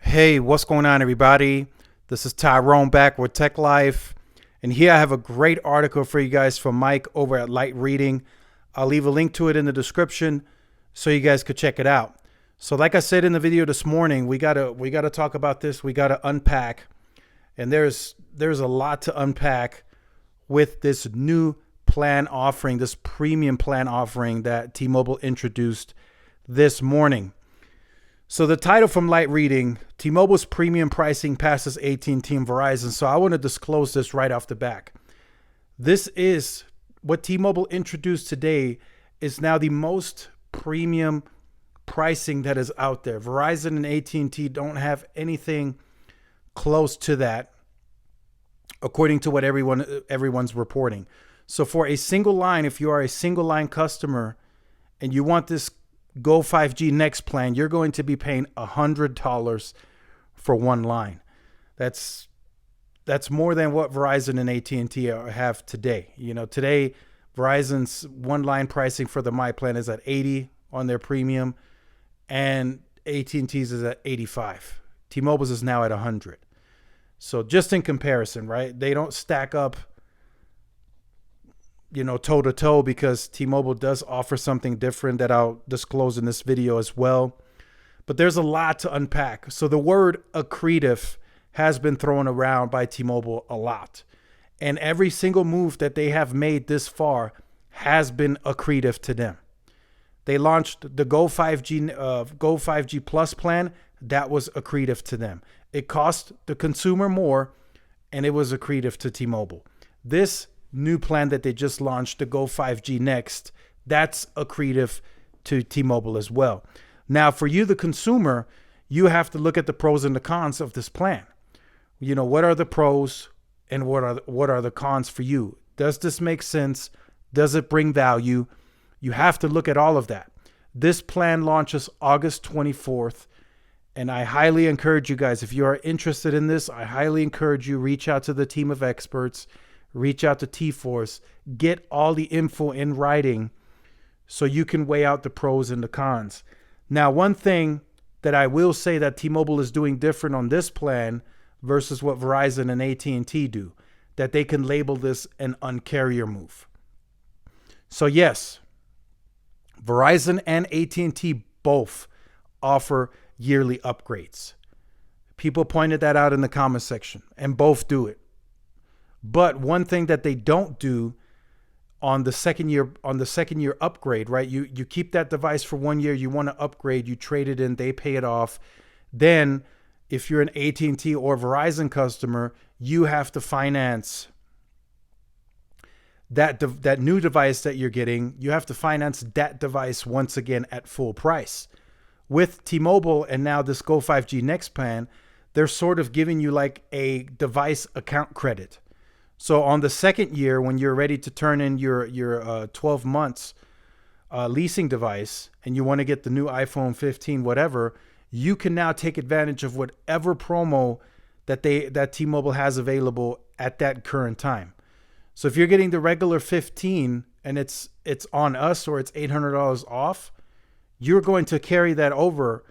Hey, what's going on, everybody? This is Tyrone back with Tech Life. And here I have a great article for you guys from Mike over at Light Reading. I'll leave a link to it in the description so you guys could check it out. So like I said in the video this morning, we gotta talk about this. We gotta unpack. And there's a lot to unpack with this new plan offering, this premium plan offering that T-Mobile introduced this morning. So the title from Light Reading, T-Mobile's premium pricing passes AT&T and Verizon. So I want to disclose this right off the back. This is what T-Mobile introduced today is now the most premium pricing that is out there. Verizon and AT&T don't have anything close to that, according to what everyone's reporting. So for a single line, if you are a single line customer and you want this Go 5G Next plan, you're going to be paying $100 for one line. That's more than what Verizon and AT&T have today. You know, today Verizon's one line pricing for the My plan is at $80 on their premium, and AT&T's is at $85. T-Mobile's is now at $100. So just in comparison, right? They don't stack up, you know, toe to toe, because T-Mobile does offer something different that I'll disclose in this video as well. But there's a lot to unpack. So the word accretive has been thrown around by T-Mobile a lot. And every single move that they have made this far has been accretive to them. They launched the Go 5G Plus plan. That was accretive to them. It cost the consumer more, and it was accretive to T-Mobile. This new plan that they just launched, the Go 5G Next, that's accretive to T-Mobile as well. Now, for you, the consumer, you have to look at the pros and the cons of this plan. You know, what are the pros and what are the cons for you? Does this make sense? Does it bring value? You have to look at all of that. This plan launches August 24th. And I highly encourage you guys, if you are interested in this, I highly encourage you, reach out to the team of experts, reach out to T-Force, get all the info in writing so you can weigh out the pros and the cons. Now, one thing that I will say that T-Mobile is doing different on this plan versus what Verizon and AT&T do, that they can label this an Un-carrier move. So yes, Verizon and AT&T both offer yearly upgrades. People pointed that out in the comment section, and both do it. But one thing that they don't do on the second year upgrade, right? You keep that device for 1 year, you want to upgrade, you trade it in, they pay it off. Then if you're an AT&T or Verizon customer, you have to finance that new device that you're getting. You have to finance that device once again at full price. With T-Mobile and now this Go 5G Next plan, they're sort of giving you like a device account credit. So on the second year, when you're ready to turn in your 12 months leasing device and you want to get the new iPhone 15, whatever, you can now take advantage of whatever promo that T-Mobile has available at that current time. So if you're getting the regular 15 and it's on us, or it's $800 off, you're going to carry that over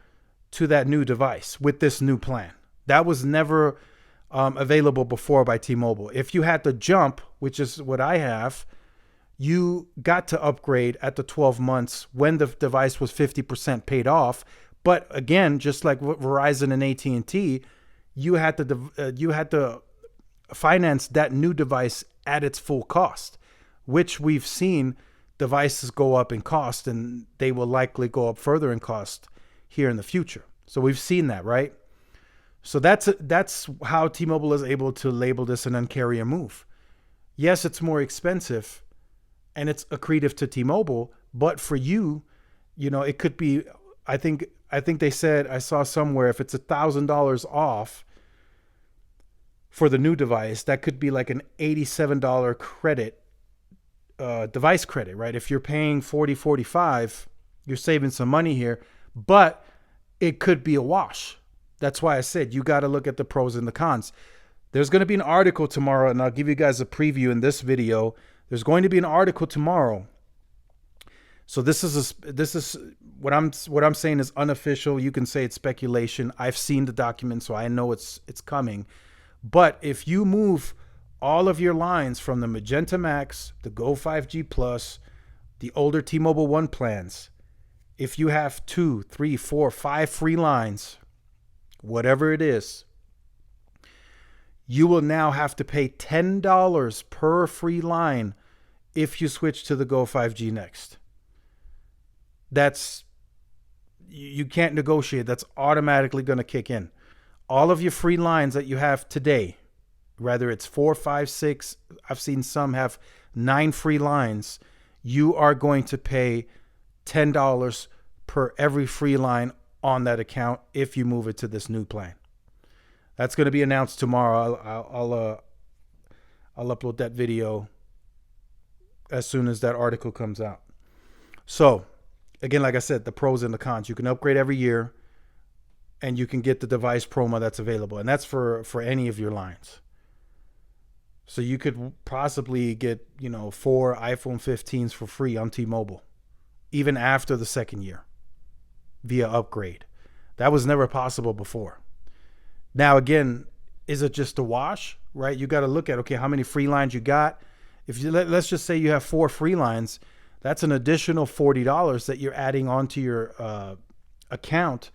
to that new device with this new plan. That was never available before by T-Mobile. If you had to jump, which is what I have, you got to upgrade at the 12 months when the device was 50% paid off. But again, just like with Verizon and AT&T, you had to finance that new device at its full cost, which we've seen devices go up in cost, and they will likely go up further in cost here in the future. So we've seen that, right? So that's how T-Mobile is able to label this an Un-carrier move. Yes, it's more expensive and it's accretive to T-Mobile, but for you, you know, it could be, I think they said, I saw somewhere, if it's $1,000 off for the new device, that could be like an $87 credit, device credit, right? If you're paying $45, you're saving some money here, but it could be a wash. That's why I said you got to look at the pros and the cons. There's going to be an article tomorrow, and I'll give you guys a preview in this video. There's going to be an article tomorrow So this is what I'm saying is unofficial. You can say it's speculation. I've seen the document, so I know it's coming. But if you move all of your lines from the Magenta Max, the Go 5G Plus, the older T-Mobile One plans, if you have 2, 3, 4, 5 free lines, whatever it is, you will now have to pay $10 per free line if you switch to the Go 5G Next. You can't negotiate. That's automatically going to kick in. All of your free lines that you have today, whether it's 4, 5, 6, I've seen some have 9 free lines, you are going to pay $10 per every free line on that account if you move it to this new plan. That's going to be announced tomorrow. I'll upload that video as soon as that article comes out. So, again, like I said, the pros and the cons. You can upgrade every year, and you can get the device promo that's available, and that's for any of your lines. So you could possibly get 4 iPhone 15s for free on T-Mobile, even after the second year, via upgrade. That was never possible before. Now, again, is it just a wash, right? You got to look at, okay, how many free lines you got. If you let's just say you have 4 free lines, that's an additional $40 that you're adding onto your account,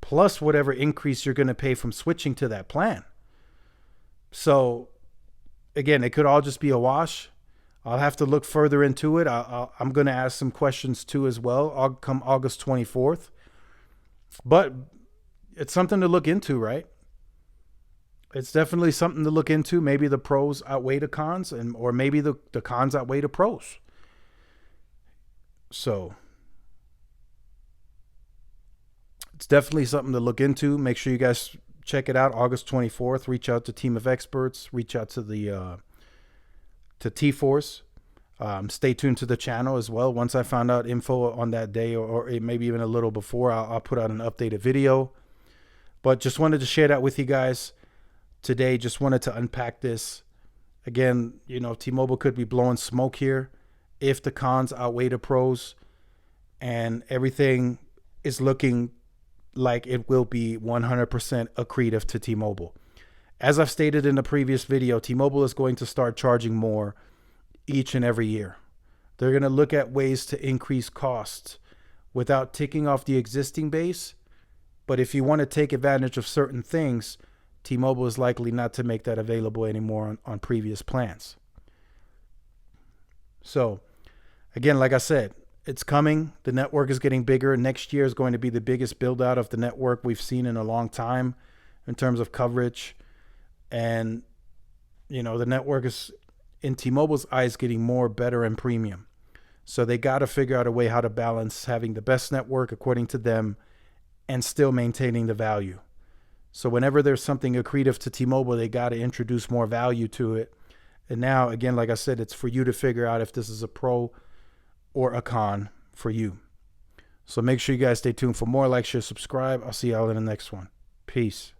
plus whatever increase you're going to pay from switching to that plan. So, again, it could all just be a wash. I'll have to look further into it. I'm going to ask some questions too as well. I'll come August 24th. But it's something to look into, right? It's definitely something to look into. Maybe the pros outweigh the cons, or maybe the cons outweigh the pros. So it's definitely something to look into. Make sure you guys check it out. August 24th. Reach out to Team of Experts. Reach out to the to T-Force. Stay tuned to the channel as well. Once I find out info on that day, or maybe even a little before, I'll put out an updated video. But just wanted to share that with you guys today. Just wanted to unpack this. Again, T-Mobile could be blowing smoke here if the cons outweigh the pros, and everything is looking like it will be 100% accretive to T-Mobile. As I've stated in the previous video, T-Mobile is going to start charging more each and every year. They're going to look at ways to increase costs without ticking off the existing base. But if you want to take advantage of certain things, T-Mobile is likely not to make that available anymore on previous plans. So, again, like I said, it's coming. The network is getting bigger. Next year is going to be the biggest build out of the network we've seen in a long time in terms of coverage. And, the network is, in T-Mobile's eyes, getting more, better, and premium. So they got to figure out a way how to balance having the best network according to them and still maintaining the value. So whenever there's something accretive to T-Mobile, they got to introduce more value to it. And now, again, like I said, it's for you to figure out if this is a pro or a con for you. So make sure you guys stay tuned for more. Like, share, subscribe. I'll see y'all in the next one. Peace.